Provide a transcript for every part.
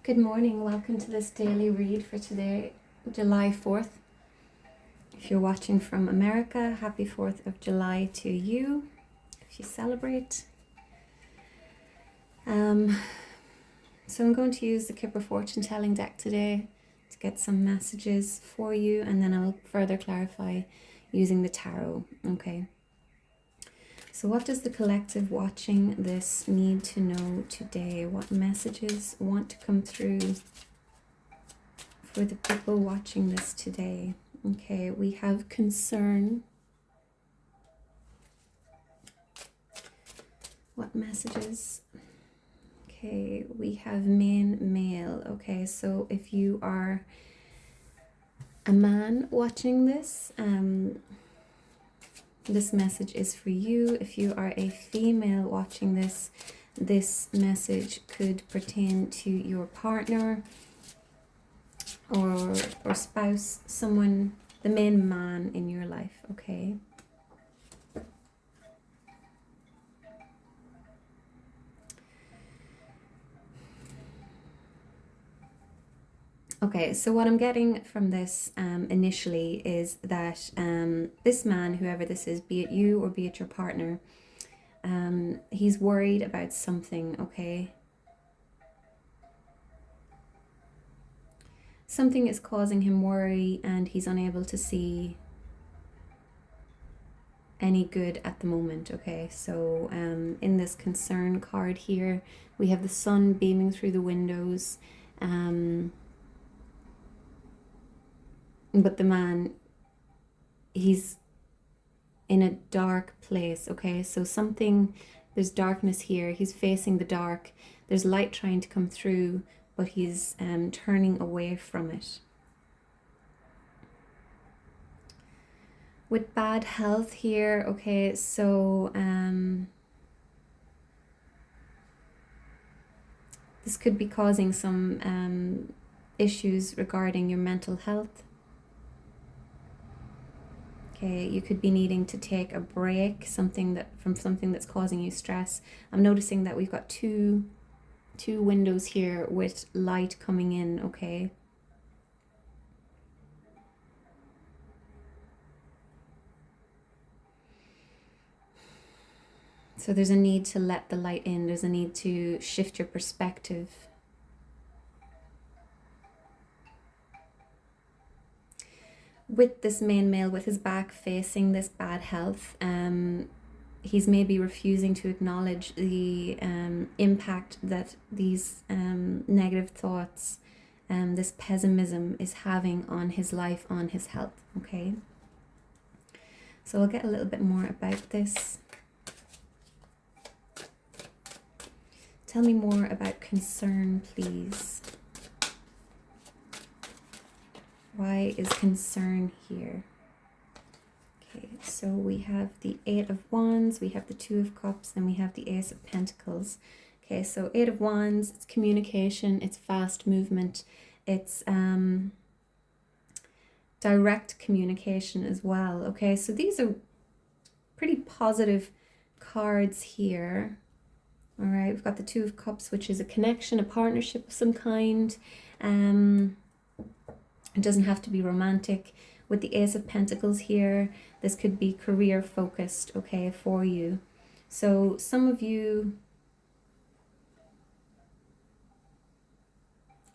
Good morning, welcome to this daily read for today, July 4th. If you're watching from America, happy 4th of July to you, if you celebrate. So I'm going to use the Kipper Fortune Telling deck today to get some messages for you, and then I'll further clarify using the tarot, okay? So what does the collective watching this need to know today? What messages want to come through for the people watching this today? Okay, we have concern. What messages? Okay, we have male. Okay, so if you are a man watching this, this message is for you. If you are a female watching this, this message could pertain to your partner or spouse, someone, the main man in your life, okay? Okay, so what I'm getting from this initially is that this man, whoever this is, be it you or be it your partner, he's worried about something, okay? Something is causing him worry and he's unable to see any good at the moment, okay? So in this concern card here, we have the sun beaming through the windows, but the man, he's in a dark place, okay? So there's darkness here. He's facing the dark. There's light trying to come through, but he's turning away from it. With bad health here, okay, so this could be causing some issues regarding your mental health. Okay, you could be needing to take a break, from something that's causing you stress. I'm noticing that we've got two windows here with light coming in, okay? So there's a need to let the light in. There's a need to shift your perspective. With this main male, with his back facing this bad health, he's maybe refusing to acknowledge the impact that these negative thoughts, this pessimism is having on his life, on his health, okay? So I'll get a little bit more about this. Tell me more about concern, please. Why is concern here? Okay, so we have the Eight of Wands, we have the Two of Cups, and we have the Ace of Pentacles. Okay, so Eight of Wands, it's communication, it's fast movement, it's direct communication as well. Okay, so these are pretty positive cards here. All right, we've got the Two of Cups, which is a connection, a partnership of some kind. It doesn't have to be romantic. With the Ace of Pentacles here, this could be career focused, okay, for you. So some of you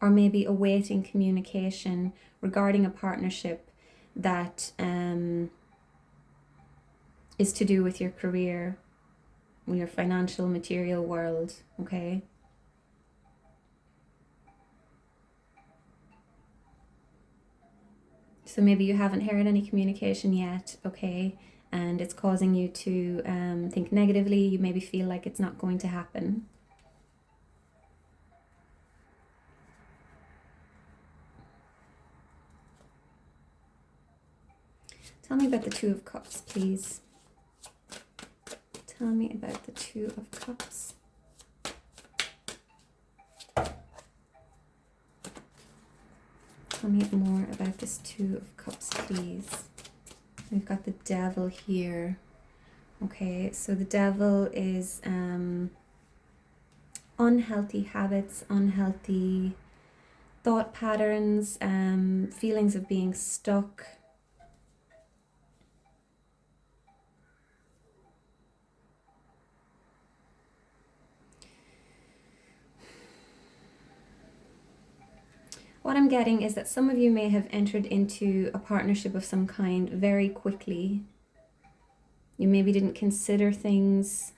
are maybe awaiting communication regarding a partnership that is to do with your career, your financial, material world, okay? So maybe you haven't heard any communication yet, okay? And it's causing you to think negatively. You maybe feel like it's not going to happen. Tell me about the Two of Cups, please. Tell me about the Two of Cups. Tell me more about this Two of Cups, please. We've got the Devil here. Okay, so the Devil is unhealthy habits, unhealthy thought patterns, feelings of being stuck. What I'm getting is that some of you may have entered into a partnership of some kind very quickly. You maybe didn't consider things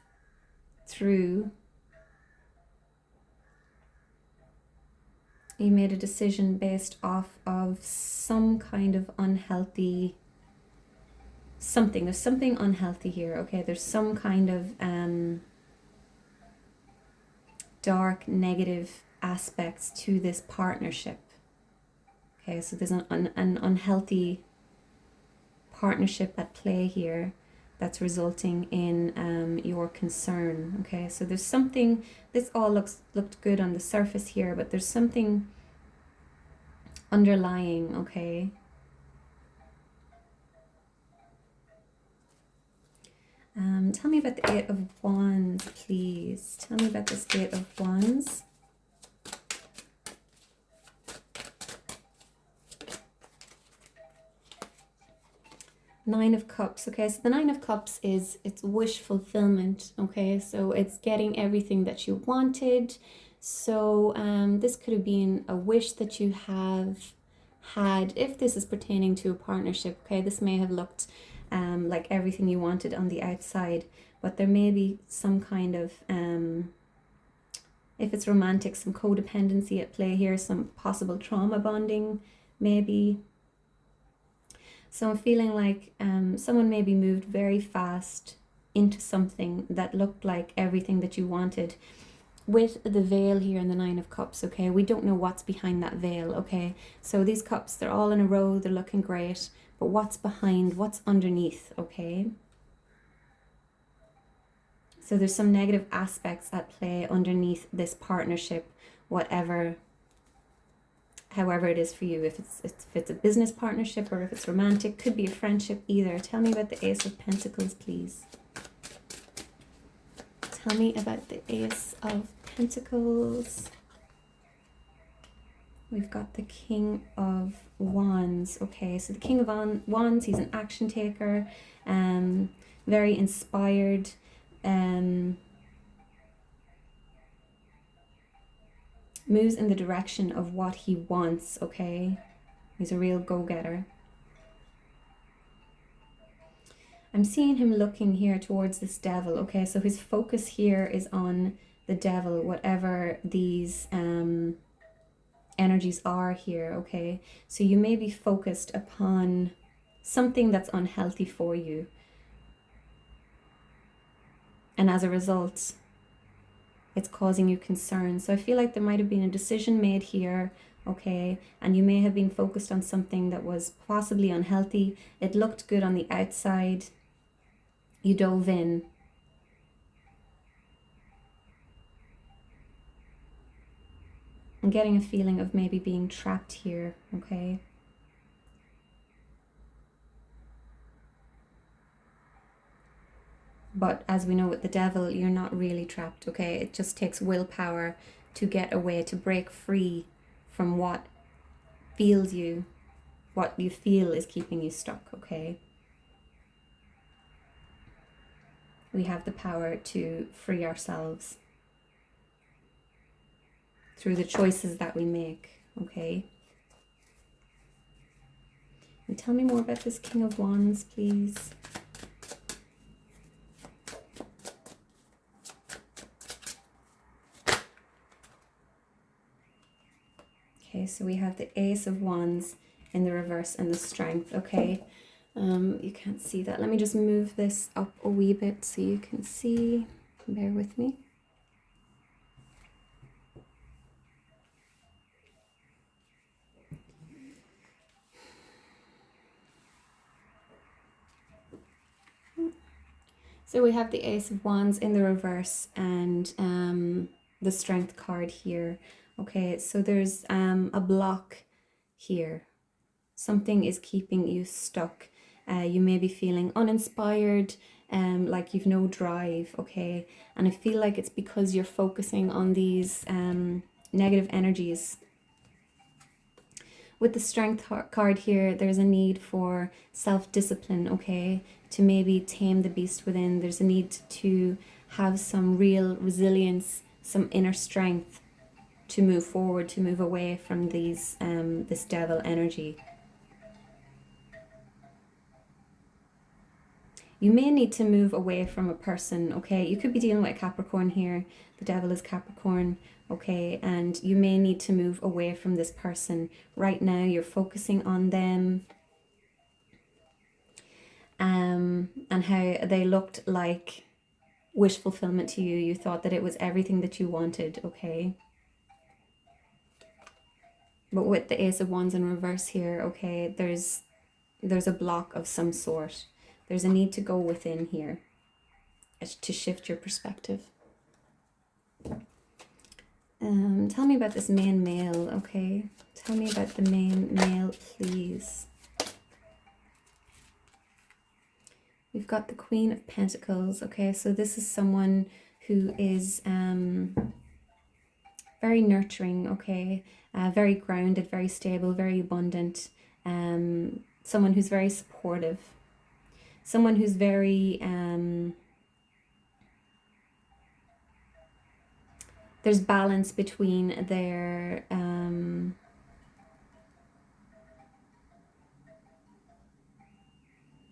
through. You made a decision based off of some kind of unhealthy something. There's something unhealthy here, okay? There's some kind of dark, negative aspects to this partnership. Okay, so there's an unhealthy partnership at play here that's resulting in your concern. Okay, so there's something, this all looked good on the surface here, but there's something underlying, okay? Tell me about the Eight of Wands, please. Tell me about this Eight of Wands. Nine of Cups. Okay, so the Nine of Cups is, it's wish fulfillment. Okay, so it's getting everything that you wanted. So this could have been a wish that you have had, if this is pertaining to a partnership. Okay, this may have looked like everything you wanted on the outside, but there may be some kind of if it's romantic, some codependency at play here, some possible trauma bonding maybe. So I'm feeling like someone maybe moved very fast into something that looked like everything that you wanted. With the veil here in the Nine of Cups, okay, we don't know what's behind that veil, okay? So these cups, they're all in a row, they're looking great, but what's behind, what's underneath, okay? So there's some negative aspects at play underneath this partnership, however it is for you. If it's a business partnership or if it's romantic, could be a friendship either. Tell me about the Ace of Pentacles, please. Tell me about the Ace of Pentacles. We've got the King of Wands. Okay, so the King of Wands, he's an action taker, very inspired, moves in the direction of what he wants, okay? He's a real go-getter. I'm seeing him looking here towards this devil, okay? So his focus here is on the devil, whatever these energies are here, okay? So you may be focused upon something that's unhealthy for you. And as a result, it's causing you concern. So I feel like there might have been a decision made here, okay? And you may have been focused on something that was possibly unhealthy. It looked good on the outside. You dove in. I'm getting a feeling of maybe being trapped here, okay? But as we know with the devil, you're not really trapped, okay? It just takes willpower to get away, to break free from what you feel is keeping you stuck, okay? We have the power to free ourselves through the choices that we make, okay? And tell me more about this King of Wands, please. Okay, so we have the Ace of Wands in the reverse and the Strength, okay? You can't see that. Let me just move this up a wee bit so you can see. Bear with me. So we have the Ace of Wands in the reverse and the Strength card here. Okay, so there's a block here. Something is keeping you stuck. You may be feeling uninspired, like you've no drive, okay? And I feel like it's because you're focusing on these negative energies. with the strength card here, there's a need for self-discipline, okay? To maybe tame the beast within. There's a need to have some real resilience, some inner strength to move forward, to move away from these this devil energy. You may need to move away from a person, okay? You could be dealing with a Capricorn here. The devil is Capricorn, okay? And you may need to move away from this person. Right now, you're focusing on them and how they looked like wish fulfillment to you. You thought that it was everything that you wanted, okay? But with the Ace of Wands in reverse here, okay, there's a block of some sort. There's a need to go within here to shift your perspective. Tell me about this main male, okay? Tell me about the main male, please. We've got the Queen of Pentacles, okay? So this is someone who is very nurturing, okay? Very grounded, very stable, very abundant. Someone who's very supportive. Someone who's very, there's balance between their,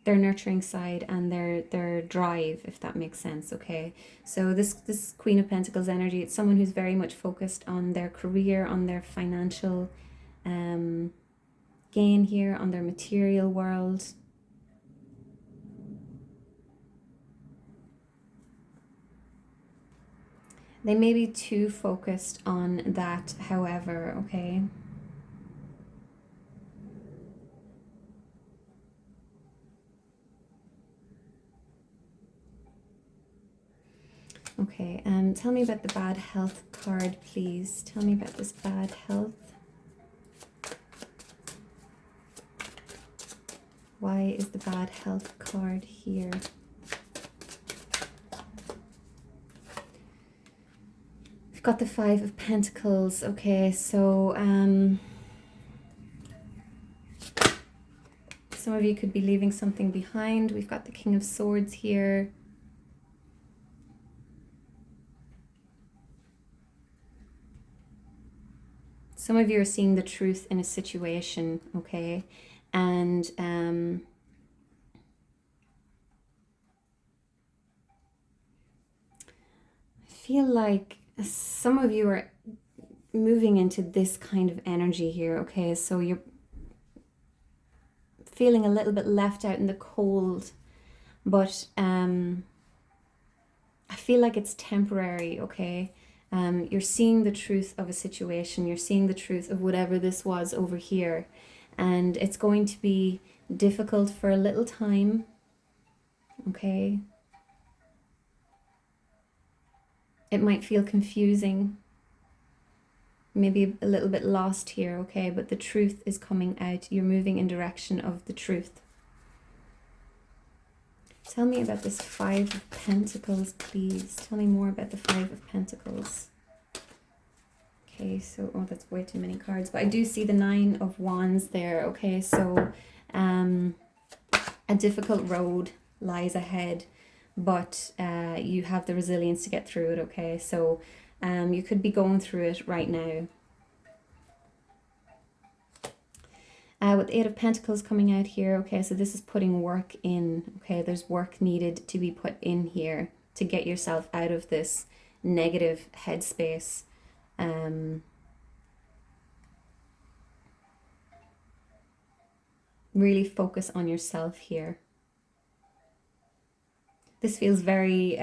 nurturing side and their drive, if that makes sense, okay? So this Queen of Pentacles energy, it's someone who's very much focused on their career, on their financial gain here, on their material world. They may be too focused on that, however, okay? Okay, tell me about the bad health card, please. Tell me about this bad health. Why is the bad health card here? We've got the Five of Pentacles. Okay, so some of you could be leaving something behind. We've got the King of Swords here. Some of you are seeing the truth in a situation, okay? And I feel like some of you are moving into this kind of energy here, okay? So you're feeling a little bit left out in the cold, but I feel like it's temporary, okay? You're seeing the truth of a situation. You're seeing the truth of whatever this was over here. And it's going to be difficult for a little time, okay? It might feel confusing, maybe a little bit lost here, okay? But the truth is coming out. You're moving in direction of the truth. Tell me about this Five of Pentacles, please. Tell me more about the Five of Pentacles. Okay, so, oh, that's way too many cards. But I do see the Nine of Wands there, okay? So, a difficult road lies ahead, but you have the resilience to get through it, okay? So, you could be going through it right now. With the Eight of Pentacles coming out here, okay, so this is putting work in, okay? There's work needed to be put in here to get yourself out of this negative headspace. Really focus on yourself here. This feels very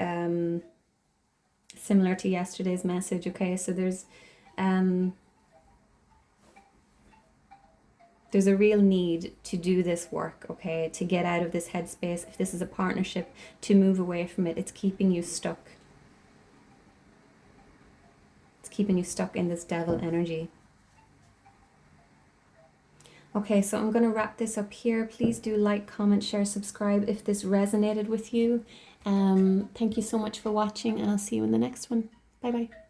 similar to yesterday's message, okay? So there's a real need to do this work, okay? To get out of this headspace. If this is a partnership, to move away from it. It's keeping you stuck. It's keeping you stuck in this devil energy. Okay, so I'm going to wrap this up here. Please do like, comment, share, subscribe if this resonated with you. Thank you so much for watching, and I'll see you in the next one. Bye-bye.